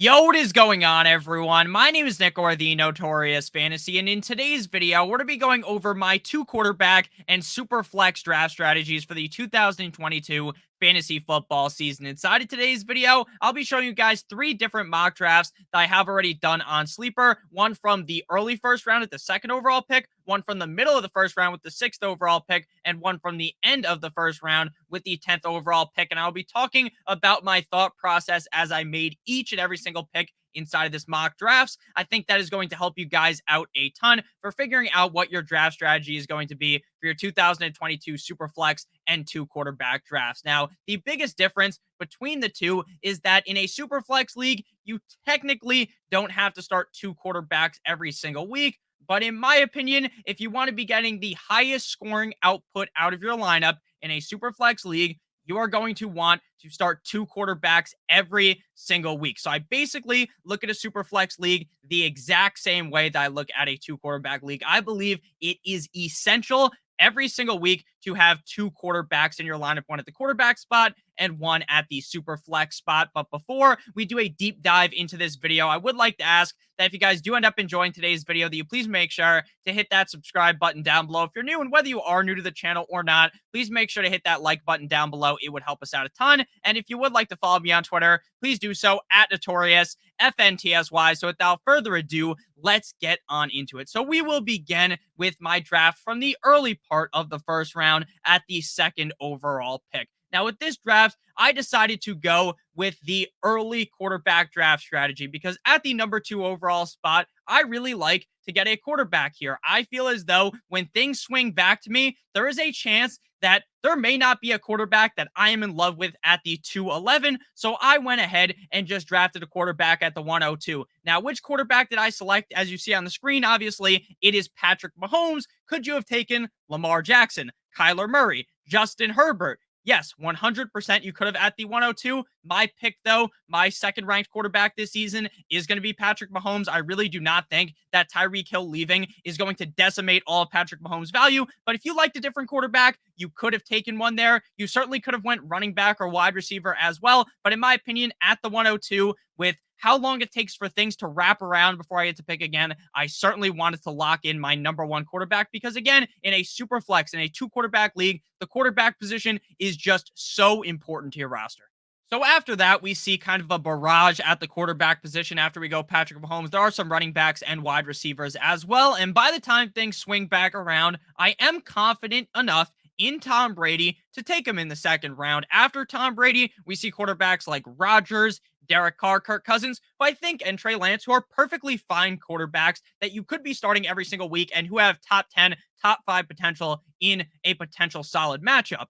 Yo, what is going on, everyone? My name is Nick, or the Notorious Fantasy, and in today's video, we're going to be going over my two quarterback and super flex draft strategies for the 2022 fantasy football season. Inside of today's video, I'll be showing you guys three different mock drafts that I have already done on Sleeper. One from the early first round at the second overall pick, one from the middle of the first round with the sixth overall pick, and one from the end of the first round with the 10th overall pick. And I'll be talking about my thought process as I made each and every single pick inside of this mock drafts. I think that is going to help you guys out a ton for figuring out what your draft strategy is going to be for your 2022 Superflex and two quarterback drafts. Now, the biggest difference between the two is that in a Superflex league, you technically don't have to start two quarterbacks every single week. But in my opinion, if you want to be getting the highest scoring output out of your lineup in a Superflex league, you are going to want to start two quarterbacks every single week. So I basically look at a super flex league the exact same way that I look at a two quarterback league. I believe it is essential every single week to have two quarterbacks in your lineup, one at the quarterback spot and one at the super flex spot. But before we do a deep dive into this video, I would like to ask that if you guys do end up enjoying today's video, that you please make sure to hit that subscribe button down below if you're new, and whether you are new to the channel or not, please make sure to hit that like button down below. It would help us out a ton. And if you would like to follow me on Twitter, please do so at Notorious FNTSY. So without further ado, let's get on into it. So we will begin with my draft from the early part of the first round at the second overall pick. Now, with this draft, I decided to go with the early quarterback draft strategy because at the number 2 overall spot, I really like to get a quarterback here. I feel as though when things swing back to me, there is a chance that there may not be a quarterback that I am in love with at the 211. So I went ahead and just drafted a quarterback at the 102. Now, which quarterback did I select? As you see on the screen, obviously, it is Patrick Mahomes. Could you have taken Lamar Jackson, Kyler Murray, Justin Herbert? Yes, 100% you could have at the 102. My pick, though, my second ranked quarterback this season is going to be Patrick Mahomes. I really do not think that Tyreek Hill leaving is going to decimate all of Patrick Mahomes' value. But if you liked a different quarterback, you could have taken one there. You certainly could have went running back or wide receiver as well. But in my opinion, at the 102, with how long it takes for things to wrap around before I get to pick again, I certainly wanted to lock in my number 1 quarterback because, again, in a super flex, in a 2 quarterback league, the quarterback position is just so important to your roster. So after that, we see kind of a barrage at the quarterback position after we go Patrick Mahomes. There are some running backs and wide receivers as well. And by the time things swing back around, I am confident enough in Tom Brady to take him in the second round. After Tom Brady, we see quarterbacks like Rodgers, Derek Carr, Kirk Cousins, who I think, and Trey Lance, who are perfectly fine quarterbacks that you could be starting every single week and who have top 10, top 5 potential in a potential solid matchup.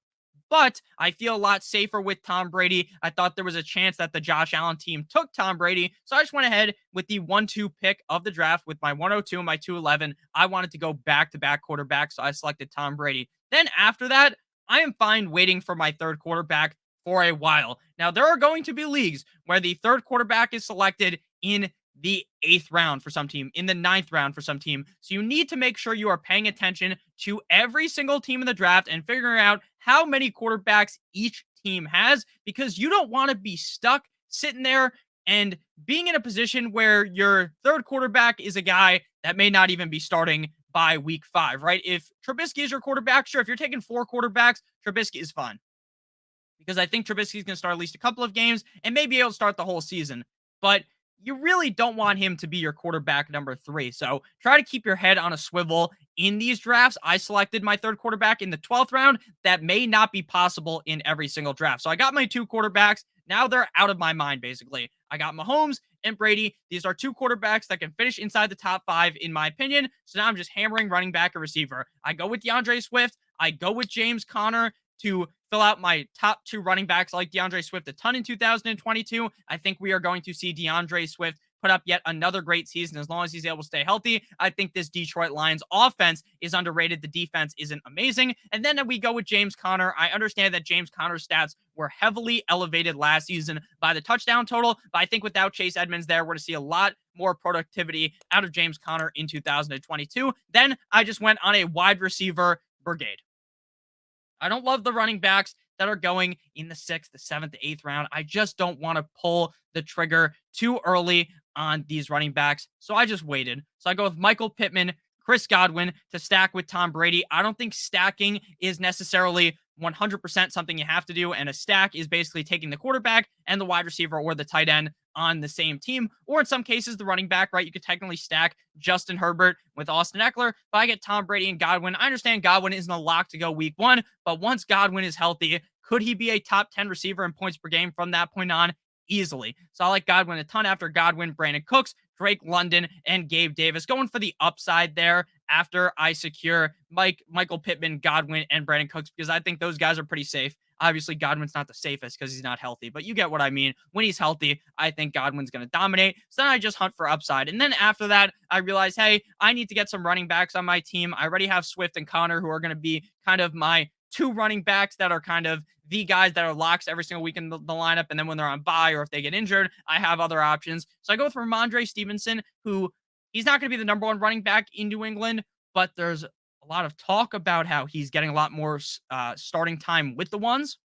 But I feel a lot safer with Tom Brady. I thought there was a chance that the Josh Allen team took Tom Brady. So I just went ahead with the 1-2 pick of the draft with my 102 and my 211. I wanted to go back-to-back quarterbacks, so I selected Tom Brady. Then after that, I am fine waiting for my third quarterback for a while. Now, there are going to be leagues where the third quarterback is selected in the 8th round for some team, in the 9th round for some team. So you need to make sure you are paying attention to every single team in the draft and figuring out how many quarterbacks each team has, because you don't want to be stuck sitting there and being in a position where your third quarterback is a guy that may not even be starting by week 5, right? If Trubisky is your quarterback, sure. If you're taking 4 quarterbacks, Trubisky is fine, because I think Trubisky is going to start at least a couple of games and maybe he'll start the whole season. But you really don't want him to be your quarterback number 3. So try to keep your head on a swivel in these drafts. I selected my third quarterback in the 12th round. That may not be possible in every single draft. So I got my 2 quarterbacks. Now they're out of my mind, basically. I got Mahomes and Brady. These are 2 quarterbacks that can finish inside the top 5, in my opinion. So now I'm just hammering running back and receiver. I go with DeAndre Swift. I go with James Conner to fill out my top 2 running backs. I like DeAndre Swift a ton in 2022. I think we are going to see DeAndre Swift put up yet another great season as long as he's able to stay healthy. I think this Detroit Lions offense is underrated. The defense isn't amazing. And then we go with James Conner. I understand that James Conner's stats were heavily elevated last season by the touchdown total, but I think without Chase Edmonds there, we're going to see a lot more productivity out of James Conner in 2022. Then I just went on a wide receiver brigade. I don't love the running backs that are going in the 6th, the 7th, the 8th round. I just don't want to pull the trigger too early on these running backs. So I just waited. So I go with Michael Pittman, Chris Godwin to stack with Tom Brady. I don't think stacking is necessarily 100% something you have to do. And a stack is basically taking the quarterback and the wide receiver or the tight end on the same team, or in some cases, the running back, right? You could technically stack Justin Herbert with Austin Eckler, but I get Tom Brady and Godwin. I understand Godwin isn't a lock to go week 1, but once Godwin is healthy, could he be a top 10 receiver in points per game from that point on? Easily. So I like Godwin a ton. After Godwin, Brandon Cooks, Drake London, and Gabe Davis. Going for the upside there after I secure Michael Pittman, Godwin, and Brandon Cooks, because I think those guys are pretty safe. Obviously, Godwin's not the safest because he's not healthy, but you get what I mean. When he's healthy, I think Godwin's going to dominate. So then I just hunt for upside. And then after that, I realize, hey, I need to get some running backs on my team. I already have Swift and Connor, who are going to be kind of my 2 running backs that are kind of the guys that are locks every single week in the lineup. And then when they're on bye or if they get injured, I have other options. So I go with Ramondre Stevenson, who he's not going to be the number 1 running back in New England, but there's a lot of talk about how he's getting a lot more starting time with the ones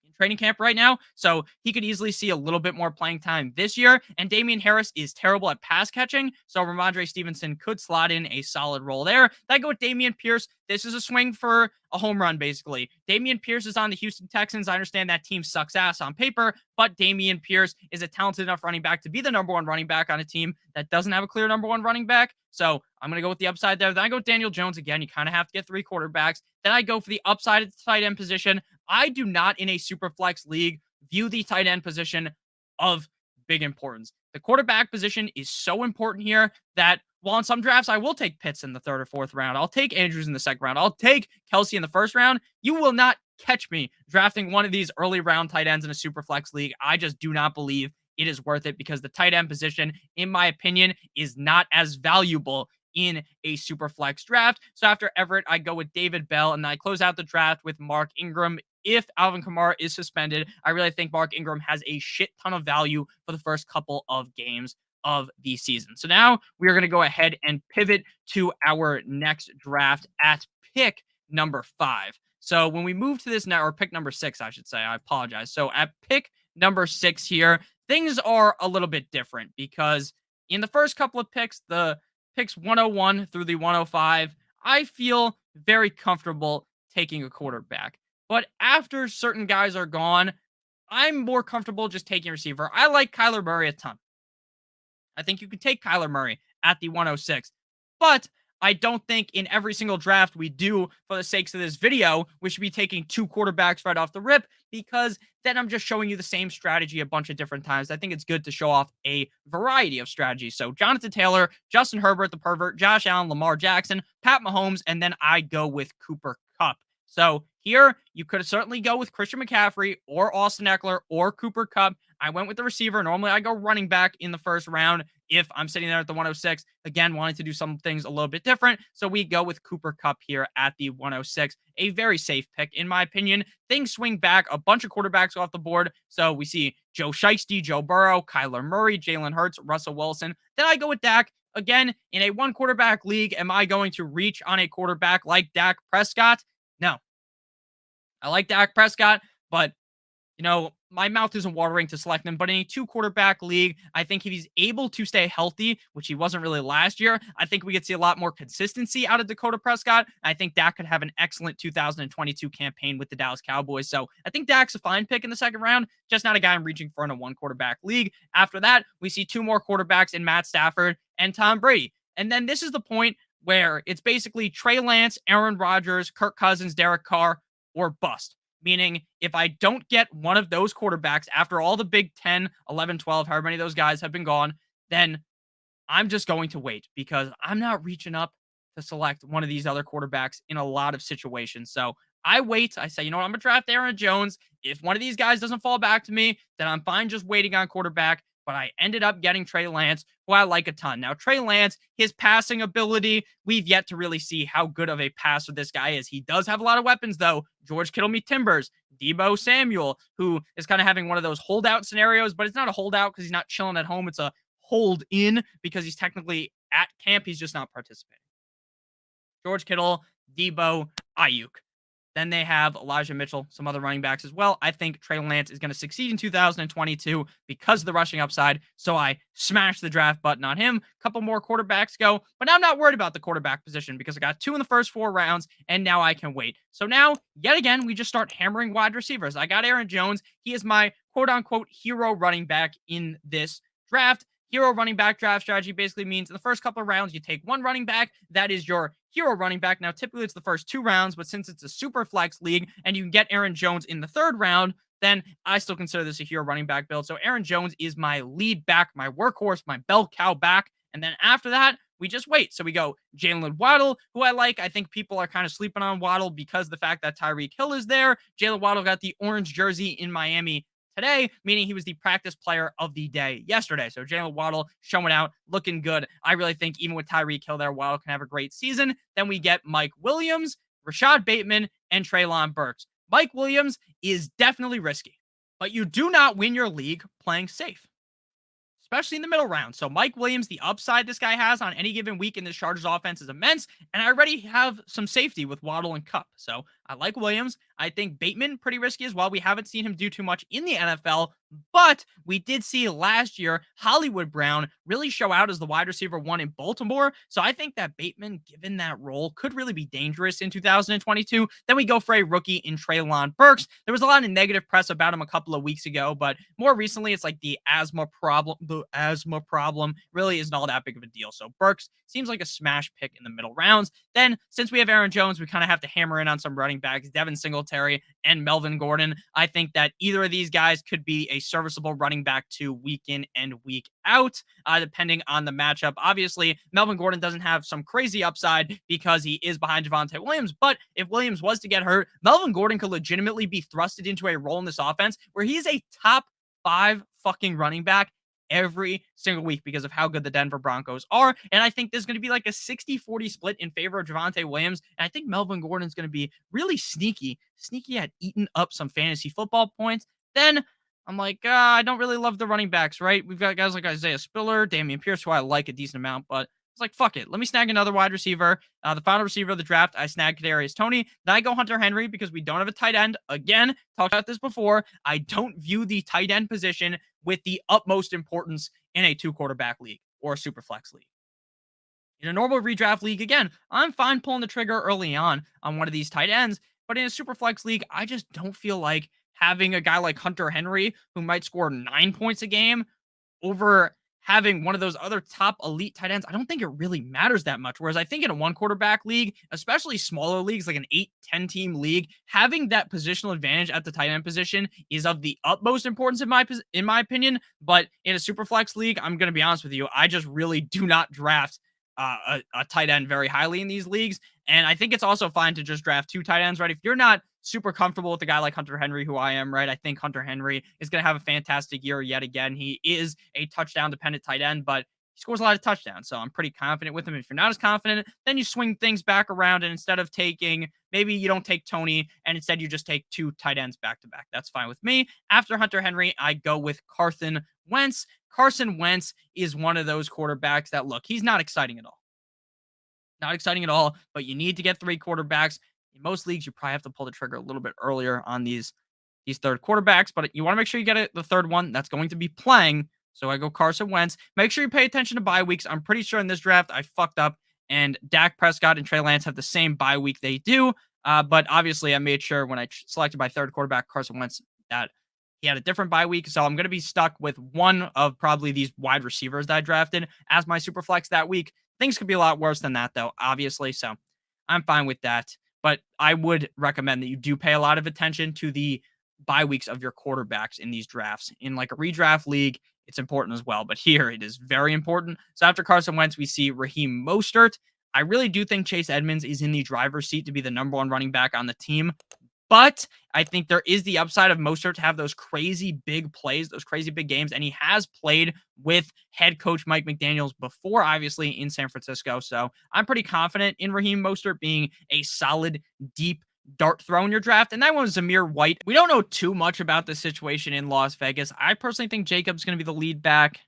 in training camp right now. So he could easily see a little bit more playing time this year. And Damian Harris is terrible at pass catching. So Ramondre Stevenson could slot in a solid role there. Then I go with Damian Pierce. This is a swing for a home run, basically. Damian Pierce is on the Houston Texans. I understand that team sucks ass on paper, but Damian Pierce is a talented enough running back to be the number 1 running back on a team that doesn't have a clear number 1 running back. So I'm going to go with the upside there. Then I go with Daniel Jones again. You kind of have to get 3 quarterbacks. Then I go for the upside at the tight end position. I do not, in a super flex league, view the tight end position of big importance. The quarterback position is so important here that while in some drafts I will take Pitts in the 3rd or 4th round, I'll take Andrews in the 2nd round, I'll take Kelsey in the 1st round, you will not catch me drafting one of these early round tight ends in a super flex league. I just do not believe it is worth it because the tight end position, in my opinion, is not as valuable in a super flex draft. So after Everett, I go with David Bell, and I close out the draft with Mark Ingram. If Alvin Kamara is suspended, I really think Mark Ingram has a shit ton of value for the first couple of games of the season. So now we are going to go ahead and pivot to our next draft at pick number 5. So when we move to this now, or pick number 6, I should say, I apologize. So at pick number 6 here, things are a little bit different because in the first couple of picks, the picks 101 through the 105, I feel very comfortable taking a quarterback. But after certain guys are gone, I'm more comfortable just taking a receiver. I like Kyler Murray a ton. I think you could take Kyler Murray at the 106. But I don't think in every single draft we do for the sakes of this video, we should be taking 2 quarterbacks right off the rip because then I'm just showing you the same strategy a bunch of different times. I think it's good to show off a variety of strategies. So Jonathan Taylor, Justin Herbert, the pervert, Josh Allen, Lamar Jackson, Pat Mahomes, and then I go with Cooper Kupp. So here, you could certainly go with Christian McCaffrey or Austin Eckler or Cooper Kupp. I went with the receiver. Normally, I go running back in the first round if I'm sitting there at the 106. Again, wanting to do some things a little bit different. So we go with Cooper Kupp here at the 106. A very safe pick, in my opinion. Things swing back. A bunch of quarterbacks off the board. So we see Joe Shiesty, Joe Burrow, Kyler Murray, Jalen Hurts, Russell Wilson. Then I go with Dak. Again, in a 1 quarterback league, am I going to reach on a quarterback like Dak Prescott? No. I like Dak Prescott, but, my mouth isn't watering to select him. But in a 2 quarterback league, I think if he's able to stay healthy, which he wasn't really last year, I think we could see a lot more consistency out of Dakota Prescott. I think Dak could have an excellent 2022 campaign with the Dallas Cowboys. So I think Dak's a fine pick in the 2nd round, just not a guy I'm reaching for in a 1 quarterback league. After that, we see 2 more quarterbacks in Matt Stafford and Tom Brady. And then this is the point where it's basically Trey Lance, Aaron Rodgers, Kirk Cousins, Derek Carr, or bust. Meaning, if I don't get one of those quarterbacks after all the Big 10, 11, 12, however many of those guys have been gone, then I'm just going to wait because I'm not reaching up to select one of these other quarterbacks in a lot of situations. So I wait. I say, I'm going to draft Aaron Jones. If one of these guys doesn't fall back to me, then I'm fine just waiting on quarterback. But I ended up getting Trey Lance, who I like a ton. Now, Trey Lance, his passing ability, we've yet to really see how good of a passer this guy is. He does have a lot of weapons, though. George Kittle me Timbers, Debo Samuel, who is kind of having one of those holdout scenarios, but it's not a holdout because he's not chilling at home. It's a hold in because he's technically at camp. He's just not participating. George Kittle, Debo, Ayuk. Then they have Elijah Mitchell, some other running backs as well. I think Trey Lance is going to succeed in 2022 because of the rushing upside. So I smashed the draft button on him. A couple more quarterbacks go, but now I'm not worried about the quarterback position because I got 2 in the first 4 rounds, and now I can wait. So now, yet again, we just start hammering wide receivers. I got Aaron Jones. He is my quote unquote hero running back in this draft. Hero running back draft strategy basically means in the first couple of rounds, you take one running back. That is your hero running back. Now, typically it's the first 2 rounds, but since it's a super flex league and you can get Aaron Jones in the 3rd round, then I still consider this a hero running back build. So Aaron Jones is my lead back, my workhorse, my bell cow back. And then after that, we just wait. So we go Jalen Waddle, who I like. I think people are kind of sleeping on Waddle because the fact that Tyreek Hill is there. Jalen Waddle got the orange jersey in Miami today, meaning he was the practice player of the day yesterday. So Jalen Waddle showing out, looking good. I really think even with Tyreek Hill there, Waddle can have a great season. Then we get Mike Williams, Rashad Bateman, and Treylon Burks. Mike Williams is definitely risky, but you do not win your league playing safe, especially in the middle round. So Mike Williams, the upside this guy has on any given week in this Chargers offense is immense. And I already have some safety with Waddle and Kupp. So I like Williams. I think Bateman pretty risky as well. We haven't seen him do too much in the NFL, but we did see last year Hollywood Brown really show out as the wide receiver 1 in Baltimore. So I think that Bateman, given that role, could really be dangerous in 2022. Then we go for a rookie in Treylon Burks. There was a lot of negative press about him a couple of weeks ago, but more recently it's like the asthma problem really isn't all that big of a deal. So Burks seems like a smash pick in the middle rounds. Then since we have Aaron Jones, we kind of have to hammer in on some running backs, Devin Singletary and Melvin Gordon. I think that either of these guys could be a serviceable running back to week in and week out, depending on the matchup. Obviously, Melvin Gordon doesn't have some crazy upside because he is behind Javonte Williams, but if Williams was to get hurt, Melvin Gordon could legitimately be thrusted into a role in this offense where he is a top 5 fucking running back every single week because of how good the Denver Broncos are. And I think there's going to be like a 60-40 split in favor of Javonte Williams. And I think Melvin Gordon's going to be really sneaky at eating up some fantasy football points. Then I'm like, I don't really love the running backs, right? We've got guys like Isaiah Spiller, Damian Pierce, who I like a decent amount, but it's like, fuck it. Let me snag another wide receiver. The final receiver of the draft, I snagged Kadarius Toney. Then I go Hunter Henry because we don't have a tight end. Again, talked about this before. I don't view the tight end position with the utmost importance in a 2-quarterback league or a super flex league. In a normal redraft league, again, I'm fine pulling the trigger early on one of these tight ends, but in a super flex league, I just don't feel like having a guy like Hunter Henry who might score 9 points a game over having one of those other top elite tight ends. I don't think it really matters that much. Whereas I think in a 1-quarterback league, especially smaller leagues like an 8-10 team league, having that positional advantage at the tight end position is of the utmost importance in my opinion. But in a super flex league, I'm going to be honest with you, I just really do not draft a tight end very highly in these leagues. And I think it's also fine to just draft 2 tight ends, right? If you're not super comfortable with a guy like Hunter Henry, who I am, right? I think Hunter Henry is going to have a fantastic year yet again. He is a touchdown-dependent tight end, but he scores a lot of touchdowns, so I'm pretty confident with him. If you're not as confident, then you swing things back around, and instead of taking, maybe you don't take Toney, and instead you just take 2 tight ends back-to-back. That's fine with me. After Hunter Henry, I go with Carson Wentz. Carson Wentz is one of those quarterbacks that, look, he's not exciting at all. Not exciting at all, but you need to get 3 quarterbacks. In most leagues, you probably have to pull the trigger a little bit earlier on these third quarterbacks, but you want to make sure you get the third one that's going to be playing. So I go Carson Wentz. Make sure you pay attention to bye weeks. I'm pretty sure in this draft I fucked up, and Dak Prescott and Trey Lance have the same bye week they do. But obviously, I made sure when I selected my third quarterback, Carson Wentz, that he had a different bye week. So I'm going to be stuck with one of probably these wide receivers that I drafted as my super flex that week. Things could be a lot worse than that, though, obviously. So I'm fine with that. But I would recommend that you do pay a lot of attention to the bye weeks of your quarterbacks in these drafts. In like a redraft league, it's important as well. But here, it is very important. So after Carson Wentz, we see Raheem Mostert. I really do think Chase Edmonds is in the driver's seat to be the number 1 running back on the team. But I think there is the upside of Mostert to have those crazy big plays, those crazy big games. And he has played with head coach Mike McDaniels before, obviously, in San Francisco. So I'm pretty confident in Raheem Mostert being a solid, deep dart throw in your draft. And that one was Zamir White. We don't know too much about the situation in Las Vegas. I personally think Jacobs going to be the lead back.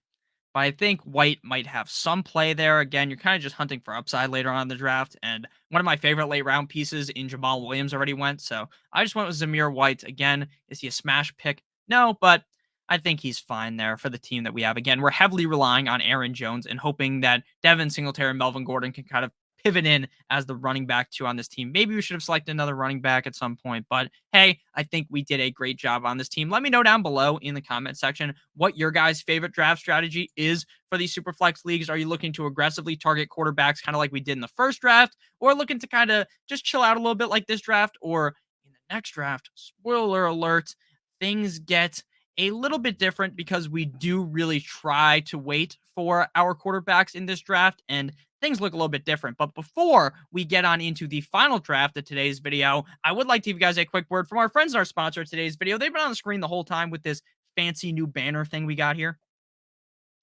But I think White might have some play there. Again, you're kind of just hunting for upside later on in the draft. And one of my favorite late round pieces in Jamal Williams already went. So I just went with Zamir White. Again, is he a smash pick? No, but I think he's fine there for the team that we have. Again, we're heavily relying on Aaron Jones and hoping that Devin Singletary and Melvin Gordon can kind of pivot in as the running back two on this team. Maybe we should have selected another running back at some point, but hey, I think we did a great job on this team. Let me know down below in the comment section what your guys' favorite draft strategy is for these super flex leagues. Are you looking to aggressively target quarterbacks kind of like we did in the first draft, or looking to kind of just chill out a little bit like this draft, or in the next draft? Spoiler alert, things get a little bit different because we do really try to wait for our quarterbacks in this draft, and things look a little bit different. But before we get on into the final draft of today's video, I would like to give you guys a quick word from our friends and our sponsor of today's video. They've been on the screen the whole time with this fancy new banner thing we got here.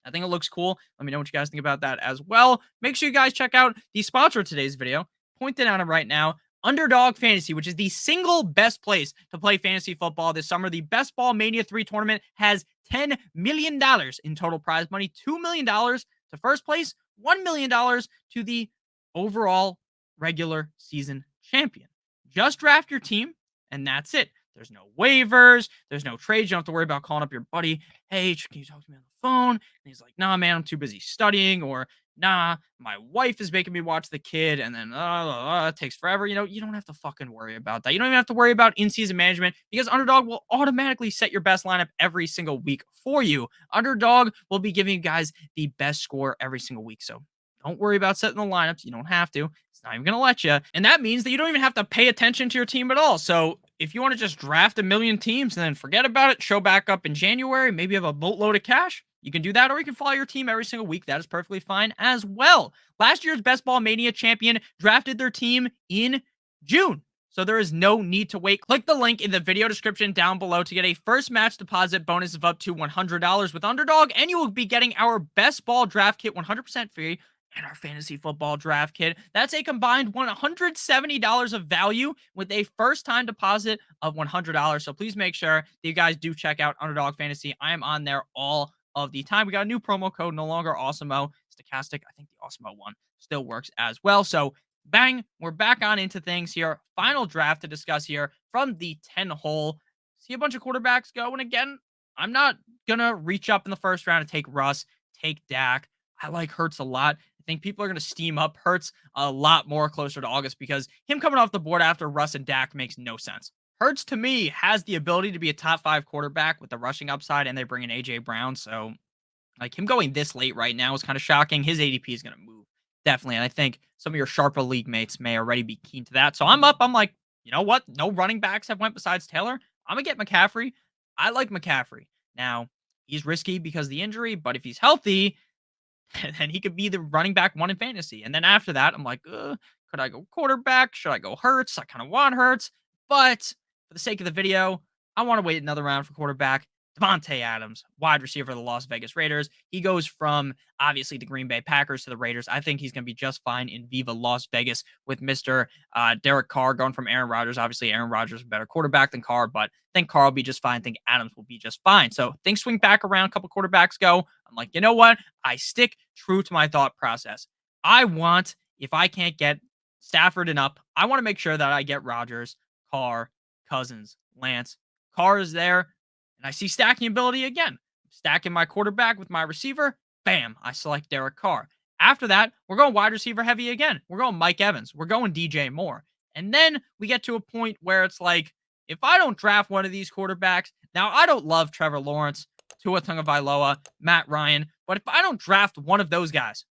I think it looks cool. Let me know what you guys think about that as well. Make sure you guys check out the sponsor of today's video. Pointing out it right now, Underdog Fantasy, which is the single best place to play fantasy football this summer. The Best Ball Mania 3 tournament has $10 million in total prize money, $2 million to first place, $1 million to the overall regular season champion. Just draft your team, and that's it. There's no waivers. There's no trades. You don't have to worry about calling up your buddy. Hey, can you talk to me on the phone? And he's like, nah, man, I'm too busy studying. Or, nah, my wife is making me watch the kid. And then it takes forever. You don't have to fucking worry about that. You don't even have to worry about in-season management because Underdog will automatically set your best lineup every single week for you. Underdog will be giving you guys the best score every single week. So don't worry about setting the lineups. You don't have to. It's not even going to let you. And that means that you don't even have to pay attention to your team at all. So if you want to just draft a million teams and then forget about it, show back up in January, maybe you have a boatload of cash, you can do that, or you can follow your team every single week. That is perfectly fine as well. Last year's Best Ball Mania champion drafted their team in June, so there is no need to wait. Click the link in the video description down below to get a first match deposit bonus of up to $100 with Underdog, and you will be getting our Best Ball draft kit 100% free and our fantasy football draft kit. That's a combined $170 of value with a first-time deposit of $100. So please make sure that you guys do check out Underdog Fantasy. I am on there all of the time. We got a new promo code, no longer Awesemo, Stokastic. I think the Awesemo one still works as well. So bang, we're back on into things here. Final draft to discuss here from the 10 hole. See a bunch of quarterbacks go. And again, I'm not going to reach up in the first round and take Russ, take Dak. I like Hurts a lot. I think people are going to steam up Hurts a lot more closer to August because him coming off the board after Russ and Dak makes no sense. Hurts, to me, has the ability to be a top 5 quarterback with the rushing upside, and they bring in A.J. Brown. So, like, him going this late right now is kind of shocking. His ADP is going to move, definitely. And I think some of your sharper league mates may already be keen to that. So I'm up. I'm like, you know what? No running backs have went besides Taylor. I'm going to get McCaffrey. I like McCaffrey. Now, he's risky because of the injury, but if he's healthy, then he could be the running back one in fantasy. And then after that, I'm like, could I go quarterback? Should I go Hurts? I kind of want Hurts. But for the sake of the video, I want to wait another round for quarterback. Devontae Adams, wide receiver of the Las Vegas Raiders. He goes from, obviously, the Green Bay Packers to the Raiders. I think he's going to be just fine in Viva Las Vegas with Mr. Derek Carr going from Aaron Rodgers. Obviously, Aaron Rodgers is a better quarterback than Carr, but I think Carr will be just fine. I think Adams will be just fine. So things swing back around. A couple quarterbacks go. I'm like, you know what? I stick true to my thought process. I want, if I can't get Stafford and up, I want to make sure that I get Rodgers, Carr, Cousins, Lance. Carr is there. And I see stacking ability again. Stacking my quarterback with my receiver. Bam, I select Derek Carr. After that, we're going wide receiver heavy again. We're going Mike Evans. We're going DJ Moore. And then we get to a point where it's like, if I don't draft one of these quarterbacks, now I don't love Trevor Lawrence, Tua Tagovailoa, Matt Ryan, but if I don't draft one of those guys,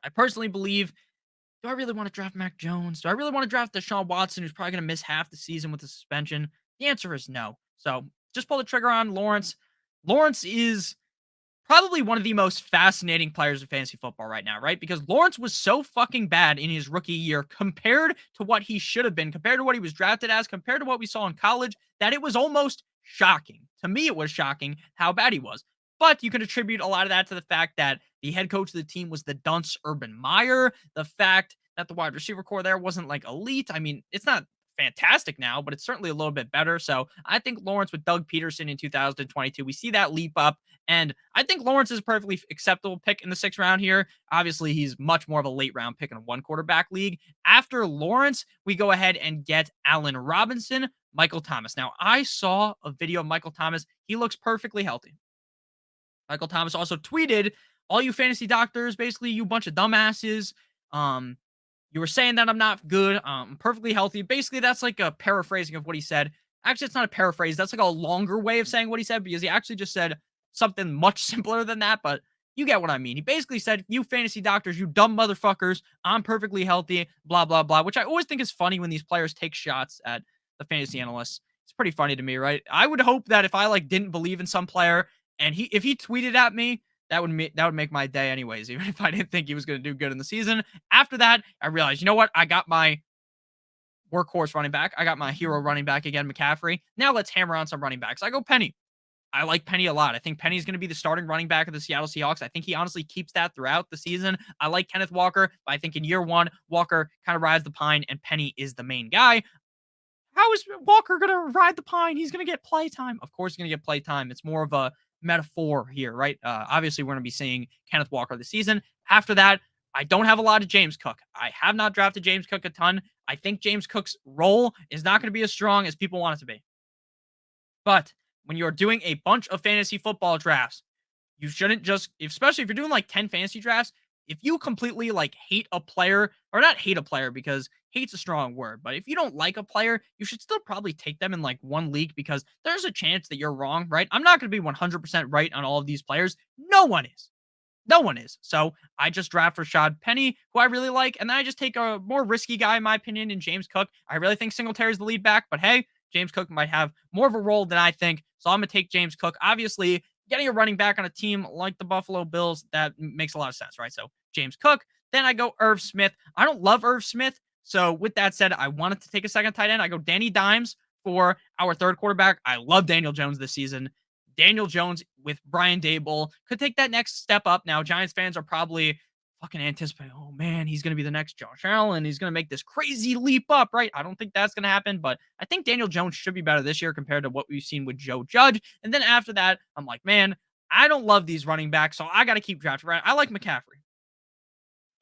I personally believe, do I really want to draft Mac Jones? Do I really want to draft Deshaun Watson, who's probably going to miss half the season with the suspension? The answer is no. So just pull the trigger on Lawrence. Lawrence is probably one of the most fascinating players of fantasy football right now, right? Because Lawrence was so fucking bad in his rookie year compared to what he should have been, compared to what he was drafted as, compared to what we saw in college, that it was almost shocking. To me, it was shocking how bad he was. But you can attribute a lot of that to the fact that the head coach of the team was the dunce Urban Meyer, the fact that the wide receiver core there wasn't like elite. I mean, it's not fantastic now, but it's certainly a little bit better. So I think Lawrence with Doug Peterson in 2022, we see that leap up. And I think Lawrence is a perfectly acceptable pick in the 6th round here. Obviously, he's much more of a late round pick in a 1 quarterback league. After Lawrence, we go ahead and get Allen Robinson, Michael Thomas. Now, I saw a video of Michael Thomas. He looks perfectly healthy. Michael Thomas also tweeted, all you fantasy doctors, basically, you bunch of dumbasses. Um, you were saying that I'm not good. I'm perfectly healthy. Basically, that's like a paraphrasing of what he said. Actually, it's not a paraphrase. That's like a longer way of saying what he said because he actually just said something much simpler than that, but you get what I mean. He basically said, you fantasy doctors, you dumb motherfuckers, I'm perfectly healthy, blah, blah, blah, which I always think is funny when these players take shots at the fantasy analysts. It's pretty funny to me, right? I would hope that if I like didn't believe in some player and if he tweeted at me, that would make my day anyways, even if I didn't think he was going to do good in the season. After that, I realized, you know what? I got my workhorse running back. I got my hero running back again, McCaffrey. Now let's hammer on some running backs. I go Penny. I like Penny a lot. I think Penny's going to be the starting running back of the Seattle Seahawks. I think he honestly keeps that throughout the season. I like Kenneth Walker, but I think in year 1, Walker kind of rides the pine and Penny is the main guy. How is Walker going to ride the pine? He's going to get playtime. Of course, he's going to get playtime. It's more of a metaphor here, right? Obviously, we're going to be seeing Kenneth Walker this season. After that, I don't have a lot of James Cook. I have not drafted James Cook a ton. I think James Cook's role is not going to be as strong as people want it to be. But when you're doing a bunch of fantasy football drafts, you shouldn't just, especially if you're doing like 10 fantasy drafts, if you completely like hate a player, or not hate a player because hate's a strong word, but if you don't like a player, you should still probably take them in like one league because there's a chance that you're wrong, right? I'm not going to be 100% right on all of these players. No one is. No one is. So I just draft Rashad Penny, who I really like, and then I just take a more risky guy, in my opinion, in James Cook. I really think Singletary is the lead back, but hey, James Cook might have more of a role than I think. So I'm going to take James Cook. Obviously, getting a running back on a team like the Buffalo Bills, that makes a lot of sense, right? So James Cook. Then I go Irv Smith. I don't love Irv Smith. So with that said, I wanted to take a second tight end. I go Danny Dimes for our 3rd quarterback. I love Daniel Jones this season. Daniel Jones with Brian Daboll could take that next step up. Now, Giants fans are probably fucking anticipating, oh man, he's going to be the next Josh Allen. He's going to make this crazy leap up, right? I don't think that's going to happen, but I think Daniel Jones should be better this year compared to what we've seen with Joe Judge. And then after that, I'm like, man, I don't love these running backs, so I got to keep drafting, right? I like McCaffrey,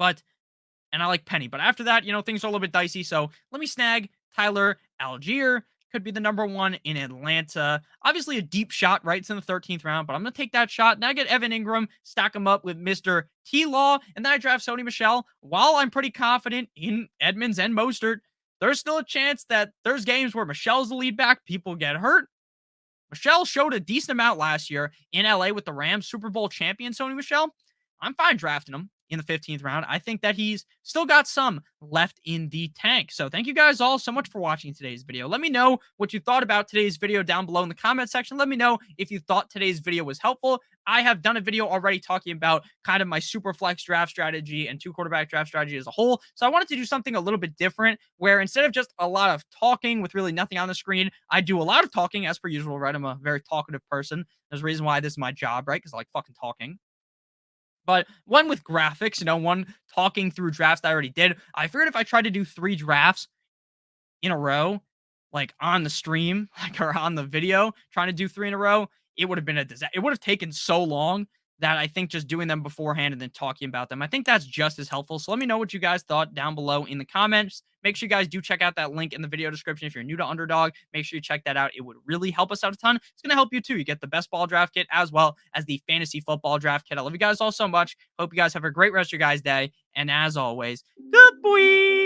and I like Penny. But after that, things are a little bit dicey. So let me snag Tyler Algier. Could be the number 1 in Atlanta. Obviously a deep shot, right? It's in the 13th round, but I'm going to take that shot. Now I get Evan Ingram, stack him up with Mr. T-Law, and then I draft Sony Michel. While I'm pretty confident in Edmonds and Mostert, there's still a chance that there's games where Michel's the lead back, people get hurt. Michel showed a decent amount last year in LA with the Rams, Super Bowl champion Sony Michel. I'm fine drafting him in the 15th round. I think that he's still got some left in the tank. So thank you guys all so much for watching today's video. Let me know what you thought about today's video down below in the comment section. Let me know if you thought today's video was helpful. I have done a video already talking about kind of my super flex draft strategy and 2-quarterback draft strategy as a whole. So I wanted to do something a little bit different where instead of just a lot of talking with really nothing on the screen, I do a lot of talking as per usual, right? I'm a very talkative person. There's a reason why this is my job, right? Because I like fucking talking. But one with graphics, one talking through drafts that I already did. I figured if I tried to do 3 drafts in a row, like on the stream, like or on the video, trying to do 3 in a row, it would have been a disaster. It would have taken so long that I think just doing them beforehand and then talking about them, I think that's just as helpful. So let me know what you guys thought down below in the comments. Make sure you guys do check out that link in the video description. If you're new to Underdog, make sure you check that out. It would really help us out a ton. It's going to help you too. You get the best ball draft kit as well as the fantasy football draft kit. I love you guys all so much. Hope you guys have a great rest of your guys' day. And as always, good boy.